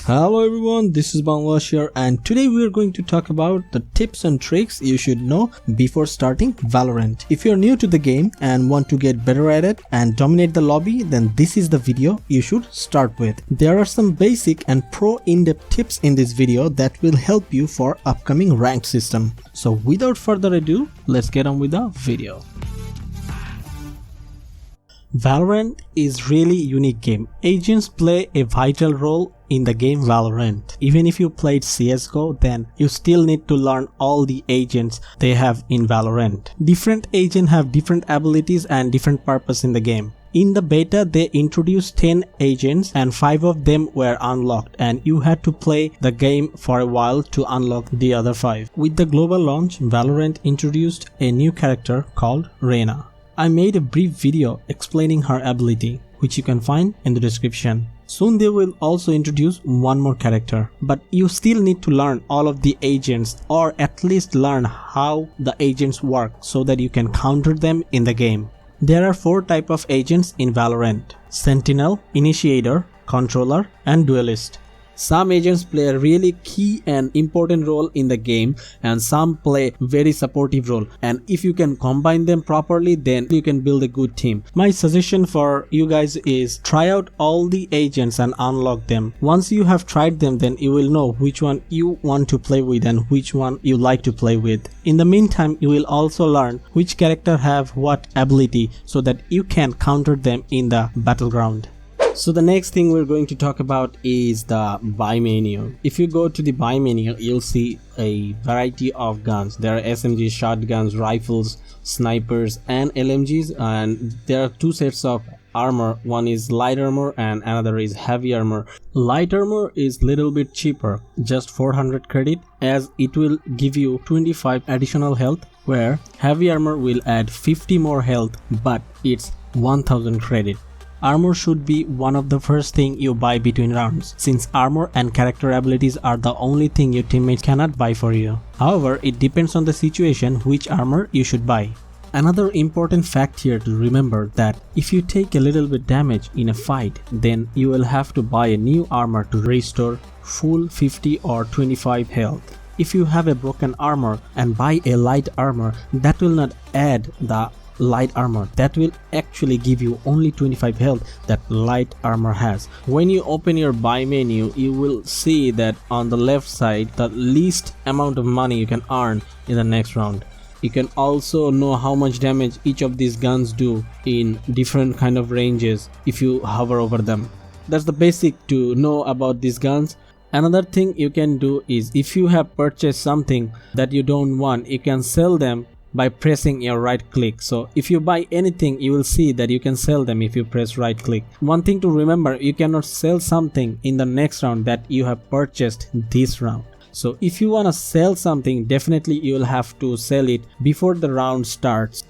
Hello everyone, this is BanglaWash here, and today we are going to talk about the tips and tricks you should know before starting Valorant. If you're new to the game and want to get better at it and dominate the lobby, then this is the video you should start with. There are some basic and pro in-depth tips in this video that will help you for upcoming ranked system. So without further ado, let's get on with the video. Valorant is really unique game. Agents play a vital role in the game Valorant. Even if you played CSGO, then you still need to learn all the agents they have in Valorant. Different agents have different abilities and different purpose in the game. In the beta, they introduced 10 agents and 5 of them were unlocked, and you had to play the game for a while to unlock the other 5. With the global launch, Valorant introduced a new character called REYNA. I made a brief video explaining her ability, which you can find in the description. Soon they will also introduce one more character, but you still need to learn all of the agents, or at least learn how the agents work so that you can counter them in the game. There are 4 types of agents in Valorant: Sentinel, Initiator, Controller, and Duelist. Some agents play a really key and important role in the game, and some play very supportive role, and if you can combine them properly, then you can build a good team. My suggestion for you guys is try out all the agents and unlock them. Once you have tried them, then you will know which one you want to play with and which one you like to play with. In the meantime, you will also learn which character have what ability so that you can counter them in the battleground. So the next thing we're going to talk about is the buy menu. If you go to the buy menu, you'll see a variety of guns. There are SMGs, shotguns, rifles, snipers, and LMGs, and there are 2 sets of armor. One is light armor and another is heavy armor. Light armor is little bit cheaper, just 400 credit, as it will give you 25 additional health, where heavy armor will add 50 more health, but it's 1000 credit. Armor should be one of the first thing you buy between rounds, since armor and character abilities are the only thing your teammates cannot buy for you. However, it depends on the situation which armor you should buy. Another important fact here to remember that if you take a little bit damage in a fight, then you will have to buy a new armor to restore full 50 or 25 health. If you have a broken armor and buy a light armor, that will not add the light armor, that will actually give you only 25 health that light armor has. When you open your buy menu, you will see that on the left side the least amount of money you can earn in the next round. You can also know how much damage each of these guns do in different kind of ranges if you hover over them. That's the basic to know about these guns. Another thing you can do is, if you have purchased something that you don't want, you can sell them by pressing your right click. So if you buy anything, you will see that you can sell them if you press right click. One thing to remember, you cannot sell something in the next round that you have purchased this round. So if you want to sell something, definitely you will have to sell it before the round starts.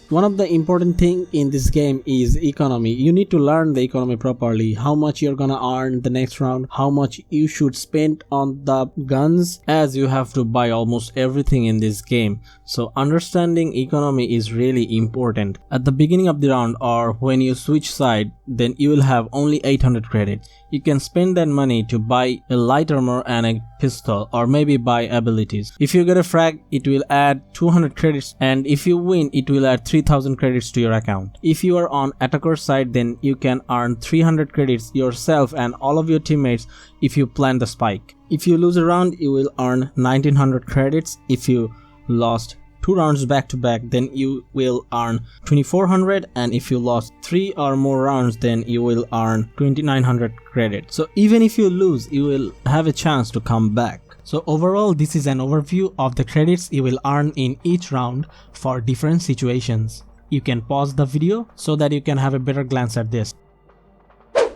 One of the important thing in this game is economy. You need to learn the economy properly, how much you're gonna earn the next round, how much you should spend on the guns, as you have to buy almost everything in this game. So understanding economy is really important. At the beginning of the round, or when you switch side, then you will have only 800 credit. You can spend that money to buy a light armor and a pistol, or maybe buy abilities. If you get a frag, it will add 200 credits, and if you win, it will add 3000 credits to your account. If you are on attacker side, then you can earn 300 credits yourself and all of your teammates if you plant the spike. If you lose a round, you will earn 1900 credits. If you lost 2 rounds back to back, then you will earn 2400, and if you lost 3 or more rounds, then you will earn 2900 credit. So even if you lose, you will have a chance to come back. So overall, this is an overview of the credits you will earn in each round for different situations. You can pause the video so that you can have a better glance at this.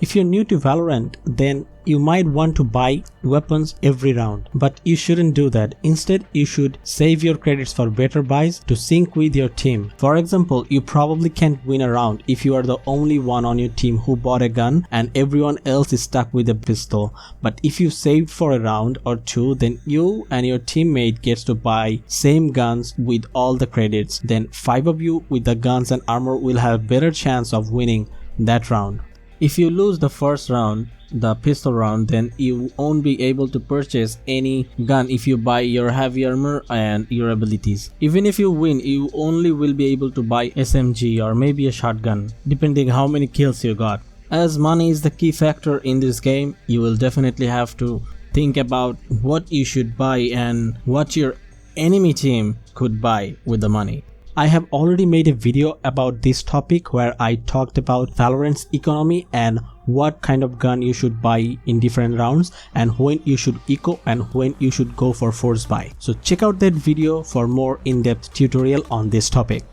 If you're new to Valorant, then you might want to buy weapons every round, but you shouldn't do that. Instead, you should save your credits for better buys to sync with your team. For example, you probably can't win a round if you are the only one on your team who bought a gun and everyone else is stuck with a pistol. But if you saved for a round or 2, then you and your teammate gets to buy same guns with all the credits. Then 5 of you with the guns and armor will have better chance of winning that round. If you lose the first round, the pistol round, then you won't be able to purchase any gun if you buy your heavy armor and your abilities. Even if you win, you only will be able to buy SMG or maybe a shotgun, depending how many kills you got. As money is the key factor in this game, you will definitely have to think about what you should buy and what your enemy team could buy with the money. I have already made a video about this topic where I talked about Valorant's economy and what kind of gun you should buy in different rounds and when you should eco and when you should go for force buy. So check out that video for more in-depth tutorial on this topic.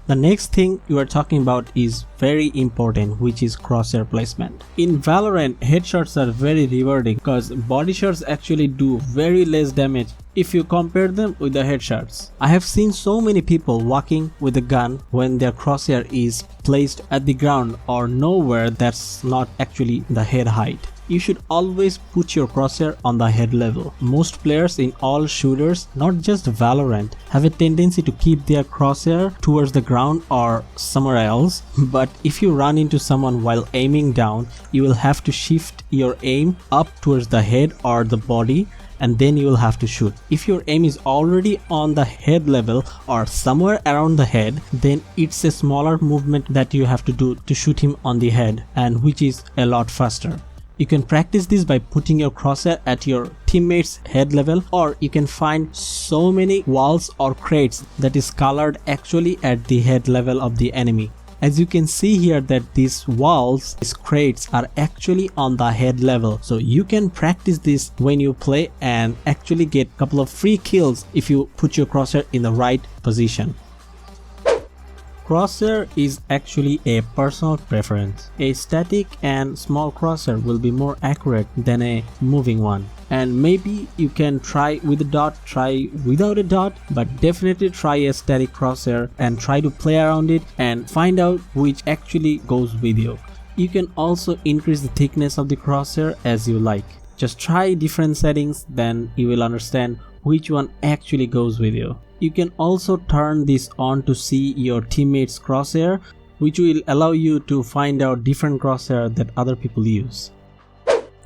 The next thing you are talking about is very important, which is crosshair placement. In Valorant, headshots are very rewarding because body shots actually do very less damage if you compare them with the headshots. I have seen so many people walking with a gun when their crosshair is placed at the ground or nowhere that's not actually the head height. You should always put your crosshair on the head level. Most players in all shooters, not just Valorant, have a tendency to keep their crosshair towards the ground or somewhere else, but if you run into someone while aiming down, you will have to shift your aim up towards the head or the body, and then you will have to shoot. If your aim is already on the head level or somewhere around the head, then it's a smaller movement that you have to do to shoot him on the head, and which is a lot faster. You can practice this by putting your crosshair at your teammate's head level, or you can find so many walls or crates that is colored actually at the head level of the enemy. As you can see here that these walls, these crates are actually on the head level. So you can practice this when you play and actually get a couple of free kills if you put your crosshair in the right position. Crosshair is actually a personal preference. A static and small crosshair will be more accurate than a moving one. And maybe you can try with a dot, try without a dot, but definitely try a static crosshair and try to play around it and find out which actually goes with you. You can also increase the thickness of the crosshair as you like. Just try different settings, then you will understand which one actually goes with you. You can also turn this on to see your teammates' crosshair, which will allow you to find out different crosshair that other people use.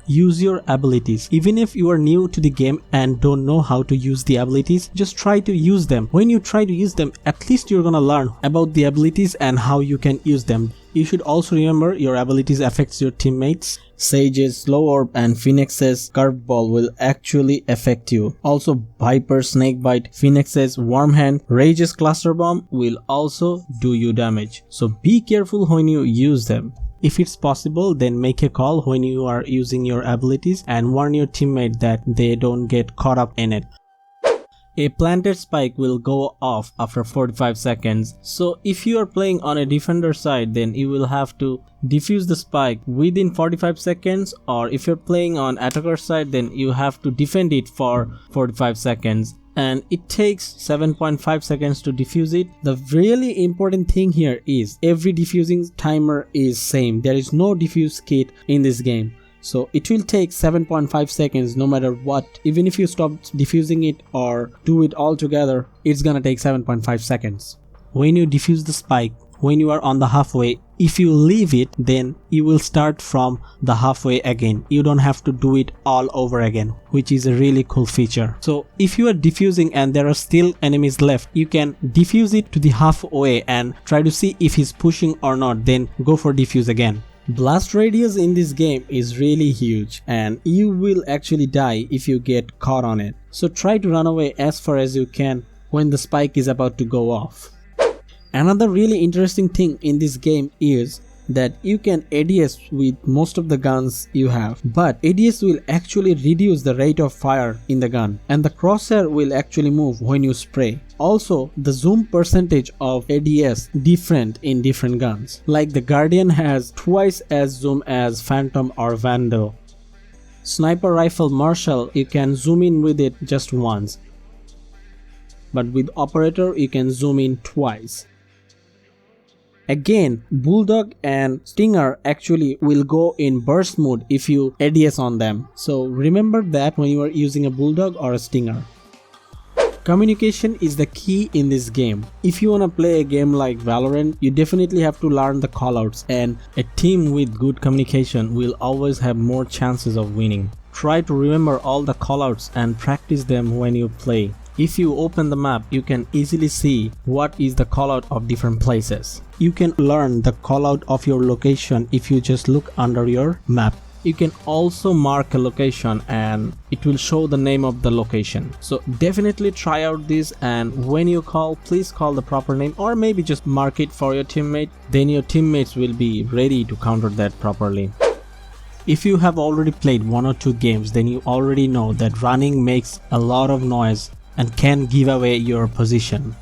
Use your abilities. Even if you are new to the game and don't know how to use the abilities, just try to use them. When you try to use them, at least you're gonna learn about the abilities and how you can use them. You should also remember your abilities affects your teammates. Sage's slow orb and Phoenix's curveball will actually affect you. Also Viper's snakebite, Phoenix's warm hand, Rage's cluster bomb will also do you damage. So be careful when you use them. If it's possible, then make a call when you are using your abilities and warn your teammate that they don't get caught up in it. A planted spike will go off after 45 seconds, so if you are playing on a defender side, then you will have to defuse the spike within 45 seconds, or if you're playing on attacker side, then you have to defend it for 45 seconds. And it takes 7.5 seconds to defuse it. The really important thing here is every defusing timer is same. There is no defuse kit in this game. So it will take 7.5 seconds no matter what. Even if you stop defusing it or do it all together, it's gonna take 7.5 seconds. When you defuse the spike, when you are on the halfway, if you leave it, then you will start from the halfway again. You don't have to do it all over again, which is a really cool feature. So if you are defusing and there are still enemies left, you can defuse it to the halfway and try to see if he's pushing or not, then go for defuse again. Blast radius in this game is really huge and you will actually die if you get caught on it. So try to run away as far as you can when the spike is about to go off. Another really interesting thing in this game is that you can ADS with most of the guns you have, but ADS will actually reduce the rate of fire in the gun and the crosshair will actually move when you spray. Also, the zoom percentage of ADS different in different guns. Like the Guardian has twice as zoom as Phantom or Vandal. Sniper rifle Marshall, you can zoom in with it just once, but with Operator you can zoom in twice. Again, Bulldog and Stinger actually will go in burst mode if you ADS on them. So remember that when you are using a Bulldog or a Stinger. Communication is the key in this game. If you wanna play a game like Valorant, you definitely have to learn the callouts, and a team with good communication will always have more chances of winning. Try to remember all the callouts and practice them when you play. If you open the map, you can easily see what is the callout of different places. You can learn the callout of your location if you just look under your map. You can also mark a location and it will show the name of the location. So definitely try out this, and when you call, please call the proper name, or maybe just mark it for your teammate. Then your teammates will be ready to counter that properly. If you have already played 1 or 2 games, then you already know that running makes a lot of noise and can give away your position.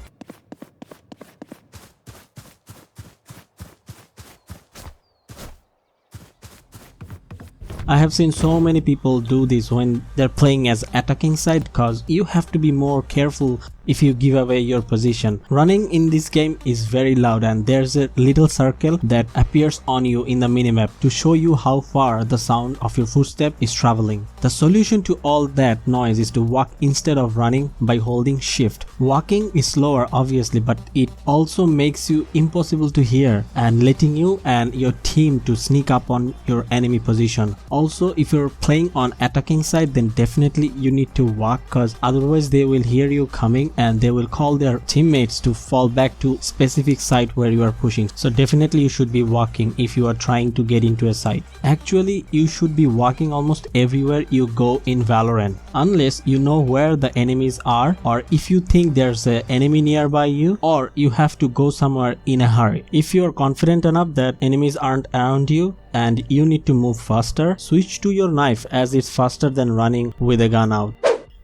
I have seen so many people do this when they're playing as attacking side, because you have to be more careful if you give away your position. Running in this game is very loud, and there's a little circle that appears on you in the minimap to show you how far the sound of your footstep is traveling. The solution to all that noise is to walk instead of running by holding shift. Walking is slower obviously, but it also makes you impossible to hear and letting you and your team to sneak up on your enemy position. Also, if you're playing on attacking side, then definitely you need to walk, because otherwise they will hear you coming and they will call their teammates to fall back to specific site where you are pushing. So definitely you should be walking if you are trying to get into a site. Actually, you should be walking almost everywhere you go in Valorant, unless you know where the enemies are, or if you think there's an enemy nearby you, or you have to go somewhere in a hurry. If you are confident enough that enemies aren't around you and you need to move faster, switch to your knife, as it's faster than running with a gun out.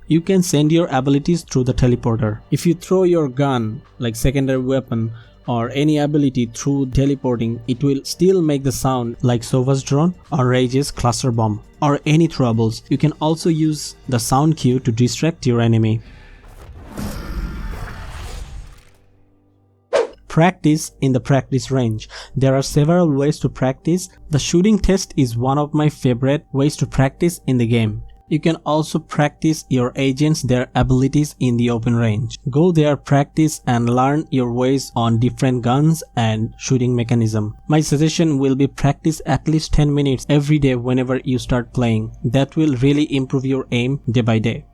You can send your abilities through the teleporter. If you throw your gun, like secondary weapon or any ability through teleporting, it will still make the sound like Sova's drone or Rage's cluster bomb or any throwables. You can also use the sound cue to distract your enemy. Practice in the practice range. There are several ways to practice. The shooting test is one of my favorite ways to practice in the game. You can also practice your agents, their abilities in the open range. Go there, practice and learn your ways on different guns and shooting mechanism. My suggestion will be practice at least 10 minutes every day whenever you start playing. That will really improve your aim day by day.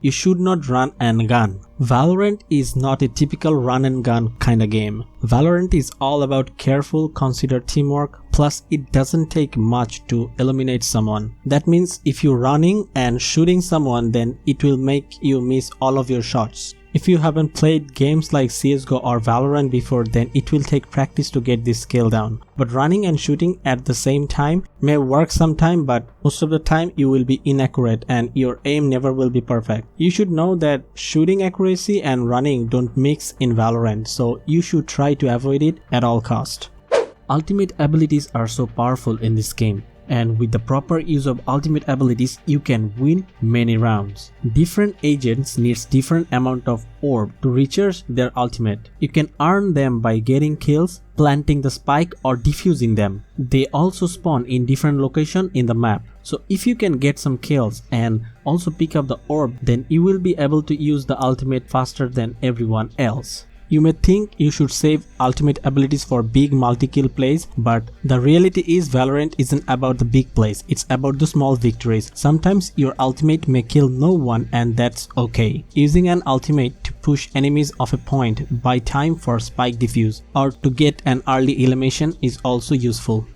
You should not run and gun. Valorant is not a typical run and gun kinda game. Valorant is all about careful, considered teamwork, plus it doesn't take much to eliminate someone. That means if you're running and shooting someone, then it will make you miss all of your shots. If you haven't played games like CSGO or Valorant before, then it will take practice to get this skill down. But running and shooting at the same time may work sometime, but most of the time you will be inaccurate and your aim never will be perfect. You should know that shooting accuracy and running don't mix in Valorant, so you should try to avoid it at all cost. Ultimate abilities are so powerful in this game, and with the proper use of ultimate abilities you can win many rounds. Different agents needs different amount of orb to recharge their ultimate. You can earn them by getting kills, planting the spike or defusing them. They also spawn in different location in the map. So if you can get some kills and also pick up the orb, then you will be able to use the ultimate faster than everyone else. You may think you should save ultimate abilities for big multi-kill plays, but the reality is Valorant isn't about the big plays, it's about the small victories. Sometimes your ultimate may kill no one, and that's okay. Using an ultimate to push enemies off a point, buy time for spike defuse, or to get an early elimination is also useful.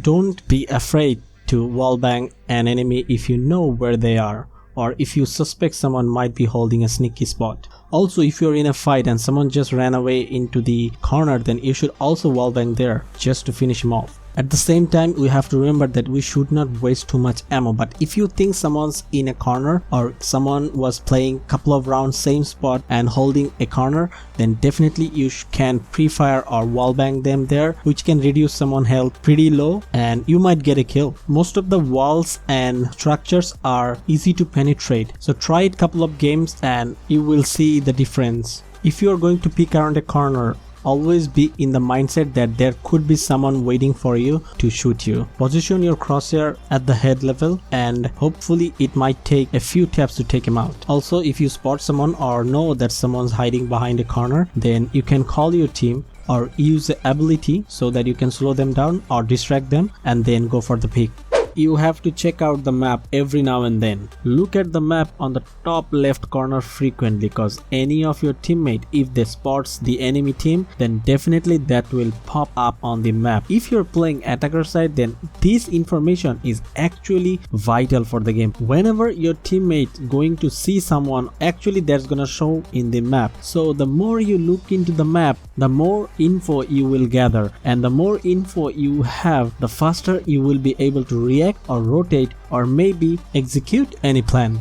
Don't be afraid to wallbang an enemy if you know where they are, or if you suspect someone might be holding a sneaky spot. Also, if you're in a fight and someone just ran away into the corner, then you should also wallbang there just to finish him off. At the same time, we have to remember that we should not waste too much ammo, but if you think someone's in a corner or someone was playing couple of rounds same spot and holding a corner, then definitely you can pre-fire or wallbang them there, which can reduce someone's health pretty low and you might get a kill. Most of the walls and structures are easy to penetrate, so try it couple of games and you will see the difference. If you are going to peek around a corner always be in the mindset that there could be someone waiting for you to shoot you. Position your crosshair at the head level and hopefully it might take a few taps to take him out. Also, if you spot someone or know that someone's hiding behind a corner, then you can call your team or use the ability so that you can slow them down or distract them and then go for the pick. You have to check out the map every now and then. Look at the map on the top left corner frequently, because any of your teammate, if they spots the enemy team, then definitely that will pop up on the map. If you're playing attacker side, then this information is actually vital for the game. Whenever your teammate going to see someone, actually that's gonna show in the map. So the more you look into the map, the more info you will gather, and the more info you have, the faster you will be able to react or rotate or maybe execute any plan.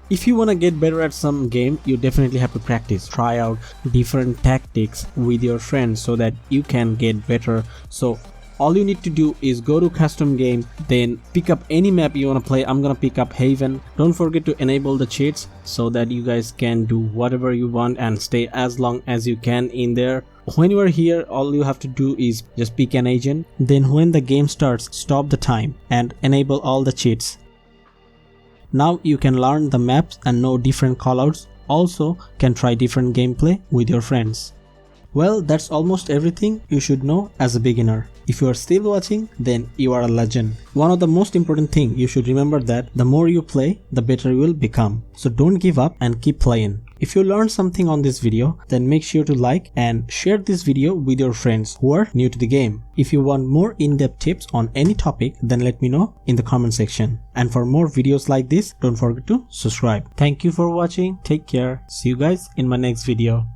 If you want to get better at some game, you definitely have to practice, try out different tactics with your friends so that you can get better. So all you need to do is go to custom game, then pick up any map you want to play. I'm gonna pick up Haven. Don't forget to enable the cheats so that you guys can do whatever you want and stay as long as you can in there. When you are here, all you have to do is just pick an agent. Then when the game starts, stop the time and enable all the cheats. Now you can learn the maps and know different callouts. Also can try different gameplay with your friends. Well, that's almost everything you should know as a beginner. If you are still watching, then you are a legend. One of the most important thing you should remember that the more you play, the better you will become. So don't give up and keep playing. If you learned something on this video, then make sure to like and share this video with your friends who are new to the game. If you want more in-depth tips on any topic, then let me know in the comment section. And for more videos like this, don't forget to subscribe. Thank you for watching. Take care. See you guys in my next video.